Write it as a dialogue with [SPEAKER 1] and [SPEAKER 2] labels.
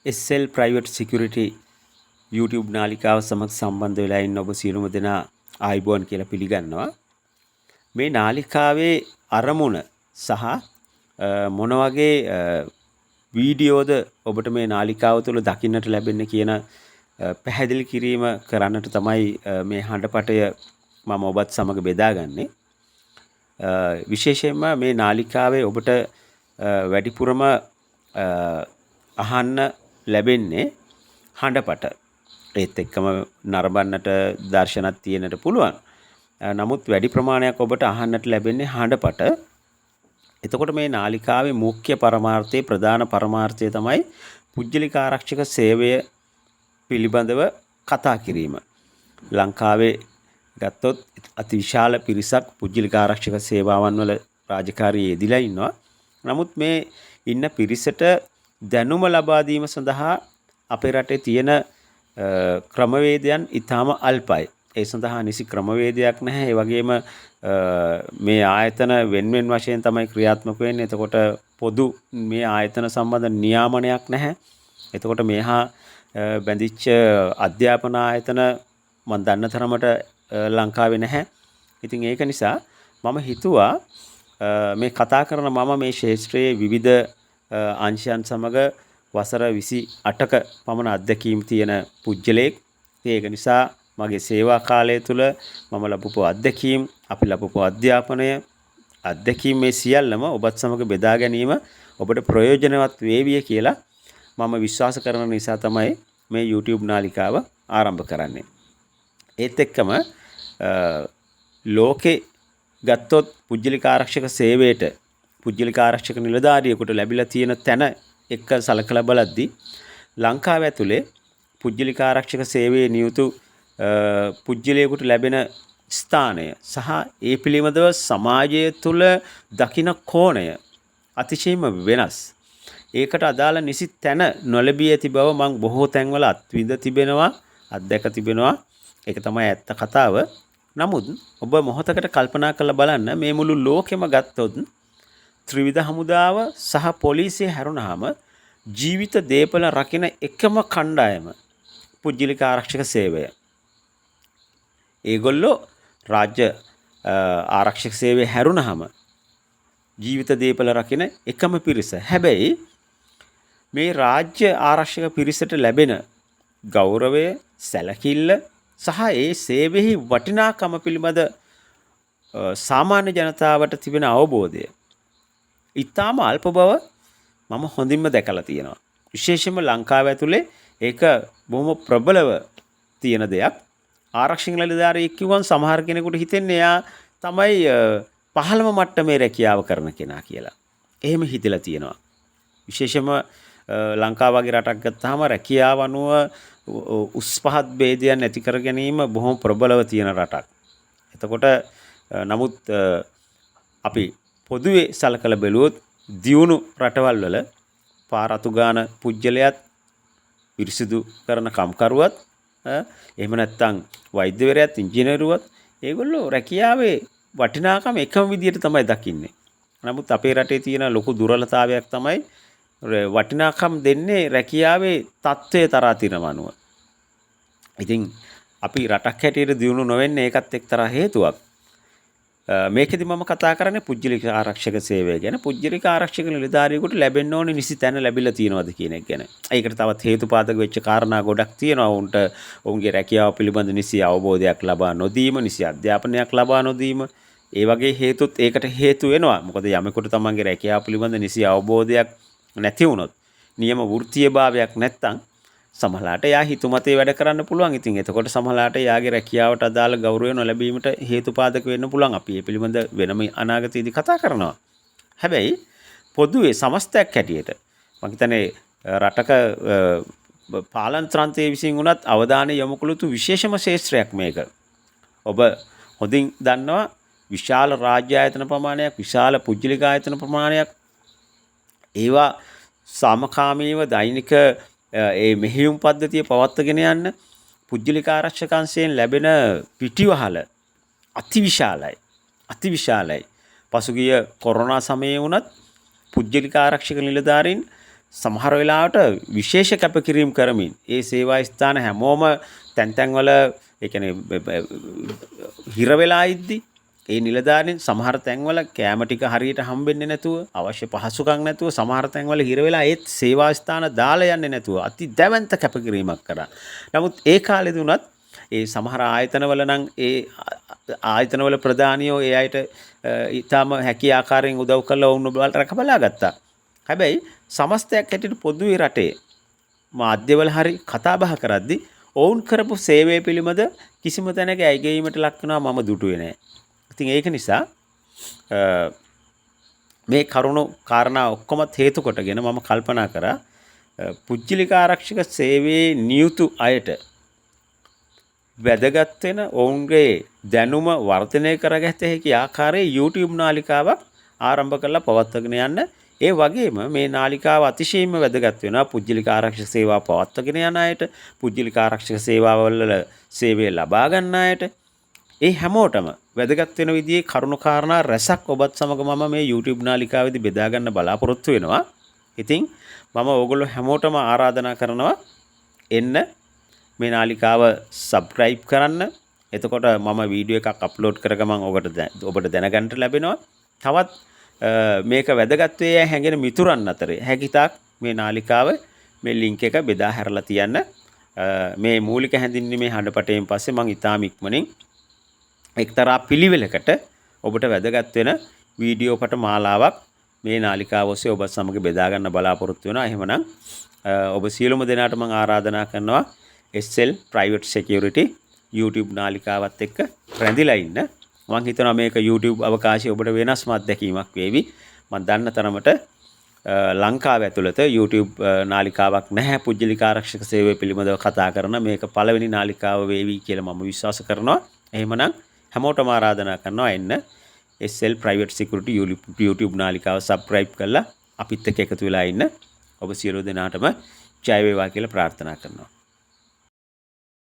[SPEAKER 1] SL Private Security YouTube නාලිකාව සමග සම්බන්ධ වෙලා ඉන්න ඔබ සියලුම දෙනා ආයිබෝන් කියලා පිළිගන්නවා. මේ නාලිකාවේ අරමුණ සහ මොන වගේ වීඩියෝද ඔබට මේ නාලිකාව තුළ දකින්නට ලැබෙන්නේ කියන පැහැදිලි කිරීම කරන්නට තමයි මේ හඬපටය මම ඔබත් සමග බෙදාගන්නේ. විශේෂයෙන්ම මේ නාලිකාවේ ඔබට වැඩිපුරම අහන්න ලැබෙන්නේ හඬපට. ඒත් එක්කම නරඹන්නට දර්ශනත් තියෙන්නට පුළුවන්. නමුත් වැඩි ප්‍රමාණයක් ඔබට අහන්නට ලැබෙන්නේ හඬපට. එතකොට මේ නාලිකාවේ මුඛ්‍ය පරමාර්ථයේ ප්‍රධාන පරමාර්ථය තමයි පුජ්‍යලික ආරක්ෂක සේවය පිළිබඳව කතා කිරීම. ලංකාවේ ගත්තොත් අතිවිශාල පිරිසක් පුජ්‍යලික ආරක්ෂක සේවාවන් වල රාජකාරියේ යෙදিলা ඉන්නවා. නමුත් මේ ඉන්න පිරිසට දැනුම ලබා දීම සඳහා අපේ රටේ තියෙන ක්‍රමවේදයන් ඊටාම අල්පයි. ඒ සඳහා නිසි ක්‍රමවේදයක් නැහැ. ඒ වගේම මේ ආයතන වෙන්වෙන් වශයෙන් තමයි ක්‍රියාත්මක වෙන්නේ. එතකොට පොදු මේ ආයතන සම්බන්ධ නියාමනයක් නැහැ. එතකොට මේහා බැඳිච්ච අධ්‍යාපන ආයතන මම දන්න තරමට ලංකාවේ නැහැ. ඉතින් ඒක නිසා මම හිතුවා මේ කතා කරන මම මේ ශාස්ත්‍රයේ විවිධ අංශයන් සමග වසර 28ක පමණ අත්දැකීම් තියෙන පුජ්‍යලෙක්. ඒක නිසා මගේ සේවා කාලය තුල මම ලැබපු අත්දැකීම්, අපි ලැබපු අත්දැකීම් මේ සියල්ලම ඔබත් සමග බෙදා ගැනීම ඔබට ප්‍රයෝජනවත් වේවිය කියලා මම විශ්වාස කරන නිසා තමයි මේ YouTube නාලිකාව ආරම්භ කරන්නේ. ඒත් එක්කම ලෝකේ ගත්තොත් පුජ්‍යලික ආරක්ෂක සේවයට පුජ්‍යලික ආරක්ෂක නිලධාරියෙකුට ලැබිලා තියෙන තැන එක්ක සලකලා බලද්දී ලංකාව ඇතුලේ පුජ්‍යලික ආරක්ෂක සේවයේ නියුතු පුජ්‍යලයෙකුට ලැබෙන ස්ථානය සහ ඒ පිළිබඳව සමාජය තුළ දකින කෝණය අතිශයින්ම වෙනස්. ඒකට අදාළ නිසි තැන නොලැබී ඇති බව මම බොහෝ තැන්වල අත්විඳ තිබෙනවා, අත්දැක තිබෙනවා. ඒක තමයි ඇත්ත කතාව. නමුත් ඔබ මොහොතකට කල්පනා කරලා බලන්න මේ මුළු ලෝකෙම ගත්තොත් ත්‍රිවිධ හමුදාව සහ පොලිසිය හැරුණාම ජීවිත දීපල රකින්න එකම කණ්ඩායම පුජ්‍යලික ආරක්ෂක සේවය. ඒගොල්ලෝ රාජ්‍ය ආරක්ෂක සේවය හැරුණාම ජීවිත දීපල රකින්න එකම පිරිස. හැබැයි මේ රාජ්‍ය ආරක්ෂක පිරිසට ලැබෙන ගෞරවය, සැලකිල්ල සහ ඒ සේවයේ වටිනාකම පිළිබඳ සාමාන්‍ය ජනතාවට තිබෙන අවබෝධය ඊටාම අල්ප බව මම හොඳින්ම දැකලා තියෙනවා. විශේෂයෙන්ම ලංකාව ඇතුලේ ඒක බොහොම ප්‍රබලව තියෙන දෙයක්. ආරක්ෂක නිලධාරියෙක් කිව්වම සමහර කෙනෙකුට හිතෙන්නේ එයා තමයි පහළම මට්ටමේ රැකියාව කරන කෙනා කියලා. එහෙම හිතලා තියෙනවා. විශේෂයෙන්ම ලංකාව වගේ රටක් ගත්තාම රැකියාව අනුව උස් පහත් ભેදයන් ඇති කර ගැනීම බොහොම ප්‍රබලව තියෙන රටක්. එතකොට නමුත් අපි පොදුවේ සලකලා බැලුවොත් දියුණු රටවල් වල පාර අතු ගාන පුජ්‍යලයක් පිරිසිදු කරන කම්කරුවත් එහෙම නැත්නම් වෛද්‍යවරයාත් ඉංජිනේරුවත් ඒගොල්ලෝ රැකියාවේ වටිනාකම එකම විදියට තමයි දකින්නේ. නමුත් අපේ රටේ තියෙන ලොකු දුර්වලතාවයක් තමයි වටිනාකම් දෙන්නේ රැකියාවේ තත්ත්වය තරහා තිරවනුව. ඉතින් අපි රටක් හැටියට දියුණු නොවෙන්නේ ඒකත් එක්තරා හේතුවක්. මේකෙදි මම කතා කරන්නේ පුජ්‍යලික ආරක්ෂක සේවය ගැන. පුජ්‍යලික ආරක්ෂක නිලධාරියෙකුට ලැබෙන්න ඕනේ නිසි තැන ලැබිලා තියෙනවද කියන එක ගැන. ඒකට තවත් හේතුපාදක වෙච්ච කාරණා ගොඩක් තියෙනවා. ඔවුන්ගේ රැකියාව පිළිබඳ නිසි අවබෝධයක් ලබා නොදීම, නිසි අධ්‍යාපනයක් ලබා නොදීම, ඒ වගේ හේතුත් ඒකට හේතු වෙනවා. මොකද යමෙකුට තමන්ගේ රැකියාව පිළිබඳ නිසි අවබෝධයක් නැති වුණොත්, නියම වෘත්තීයභාවයක් නැත්තම් සමහරලාට එයා හිතුමතේ වැඩ කරන්න පුළුවන්. ඉතින් එතකොට සමහරලාට එයාගේ රැකියාවට අදාළ ගෞරවය නොලැබීමට හේතුපාදක වෙන්න පුළුවන්. අපි මේ පිළිබඳ වෙනම අනාගතයේදී කතා කරනවා. හැබැයි පොදුවේ සමස්තයක් හැටියට මම හිතන්නේ රටක පාලන තන්ත්‍රයේ විසින් උනත් අවධානය යොමු කළ යුතු විශේෂම ශාස්ත්‍රයක් මේක. ඔබ හොඳින් දන්නවා විශාල රාජ්‍ය ආයතන ප්‍රමාණයක්, විශාල පුජ්‍යලික ආයතන ප්‍රමාණයක් ඒවා සාමකාමීව දෛනික ඒ මෙහෙයුම් පද්ධතිය පවත්වාගෙන යන්න පුජ්‍යලික ආරක්ෂකංශයෙන් ලැබෙන පිටිවහල අතිවිශාලයි. පසුගිය කොරෝනා සමයේ වුණත් පුජ්‍යලික ආරක්ෂක නිලධාරීන් සමහර වෙලාවට විශේෂ කැපකිරීම කරමින් ඒ සේවා ස්ථාන හැමෝම තැන් තැන්වල ඒ කියන්නේ හිර වෙලා ඉද්දි ඒ නිලධාරීන් සමහර තැන්වල කැම ටික හරියට හම්බෙන්නේ නැතුව අවශ්‍ය පහසුකම් නැතුව සමහර තැන්වල හිර වෙලා ඒත් සේවා ස්ථාන දාලා යන්නේ නැතුව අති දැවැන්ත කැපකිරීමක් කරා. නමුත් ඒ කාලෙදී උනත් ඒ සමහර ආයතනවල නම් ඒ ආයතනවල ප්‍රධානියෝ ඒ අයට ඊටම හැකි ආකාරයෙන් උදව් කරලා වුණ බලට රැක බලා ගත්තා. හැබැයි සමස්තයක් හැටියට පොදුවේ රටේ මාධ්‍යවල හරි කතා බහ කරද්දී ඔවුන් කරපු සේවය පිළිබඳ කිසිම තැනක ඇගයීමට ලක් වෙනවා මම දුටුවේ නැහැ. ඉතින් ඒක නිසා මේ කරුණු කාරණා ඔක්කොමත් හේතු කොටගෙන මම කල්පනා කරා පුජ්‍යලික ආරක්ෂක සේවයේ නියුතු අයට වැදගත් වෙන ඔවුන්ගේ දැනුම වර්ධනය කරගත හැකි ආකාරයේ YouTube නාලිකාවක් ආරම්භ කරලා පවත්වාගෙන යන්න. ඒ වගේම මේ නාලිකාව අතිශයින්ම වැදගත් වෙනවා පුජ්‍යලික ආරක්ෂක සේවා පවත්වාගෙන යන අයට, පුජ්‍යලික ආරක්ෂක සේවාවල සේවය ලබා ගන්න අයට, ඒ හැමෝටම වැදගත් වෙන විදිහේ කරුණු කාරණා රැසක් ඔබත් සමග මම මේ YouTube නාලිකාවේදී බෙදා ගන්න බලාපොරොත්තු වෙනවා. ඉතින් මම ඕගොල්ලෝ හැමෝටම ආරාධනා කරනවා එන්න මේ නාලිකාව subscribe කරන්න. එතකොට මම වීඩියෝ එකක් අප්ලෝඩ් කර ගමන් ඔබට දැනගන්න ලැබෙනවා. තවත් මේක වැදගත් වේ හැඟෙන මිතුරන් අතරේ හැකිතාක් මේ නාලිකාව මේ ලින්ක් එක බෙදා හැරලා තියන්න. මේ මූලික හැඳින්වීමේ හඬපටයෙන් පස්සේ මම ඊටාම ඉක්මනින් එක්තරා පිළිවෙලකට ඔබට වැදගත් වෙන වීඩියෝ පට මාලාවක් මේ නාලිකාව ඔස්සේ ඔබ සමග බෙදා ගන්න බලාපොරොත්තු වෙනවා. එහෙමනම් ඔබ සියලුම දෙනාට මම ආරාධනා කරනවා SL Private Security YouTube නාලිකාවත් එක්ක රැඳිලා ඉන්න. මම හිතනවා මේක YouTube අවකාශයේ ඔබට වෙනස්ම අත්දැකීමක් වේවි. මම දන්න තරමට ලංකාව ඇතුළත YouTube නාලිකාවක් නැහැ පුජ්‍යලික ආරක්ෂක සේවය පිළිබඳව කතා කරන මේක පළවෙනි නාලිකාව වේවි කියලා මම විශ්වාස කරනවා. එහෙමනම් හැමෝටම ආරාධනා කරනවා එන්න SL Private Security YouTube නාලිකාව subscribe කරලා අපිත් එක්ක එකතු වෙලා ඉන්න. ඔබ සියලු දෙනාටම ජය වේවා කියලා ප්‍රාර්ථනා කරනවා.